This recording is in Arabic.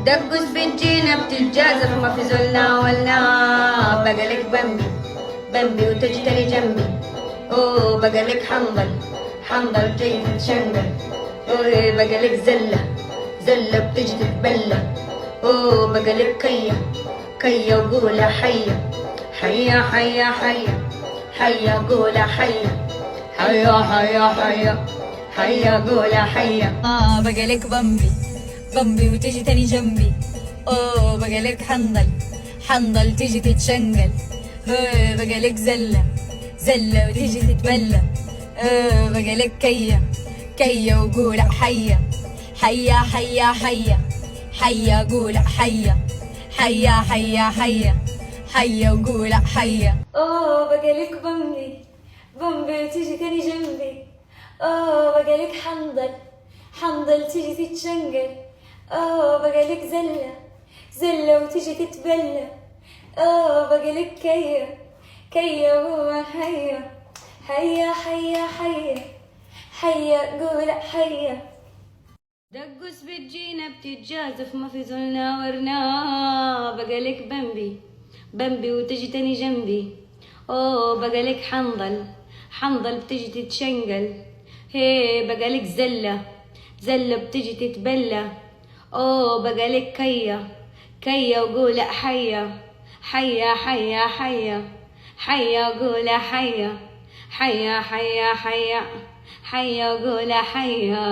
دقوس بتجينا بتتجازف ما في زولنا ولنا. بقالك بمبي بمبي وتجتري جنبي. اوه بقالك حنظل حنظل جاي تتشنقل. اوه بقالك زلة زلة بتجي تتبلى. اوه بقالك كيا كيا وقولها حيا حيا حيا حيا حيا قولها حيا حيا حيا حيا حيا قولها حيا. بقالك بمبي بمبي وتجي تاني جنبي. اوه بقالك حنظل حنظل تيجي تتشنقل. بقالك زلة زلة وتيجي تتبلى. بقالك كيا كيا وقول حيا حيا حيا حيا حيا قول حيا حيا حيا حيا حيا وقول حيا. اوه بقالك بمبي بمبي وتيجي تاني جنبي. اوه بقالك حنظل حنظل تيجي تتشنقل. اوه بقالك زلة زلة وتيجي تتبلى. اوه بقالك كيا كيا هو حيا حيا حيا حيا حيا قول حيا. دقوس بتجينا بتتجازف ما في زولنا ورنا. بقالك بمبي بمبي وتجي تاني جنبي. اوه بقالك حنظل حنظل بتجي تتشنقل. هي بقالك زلة زلة بتجي تتبلى. اوه بقالك كيا كيا وقول حيا حيا حيا حيا حيا قول حيا حيا حيا حيا حيا قول حيا.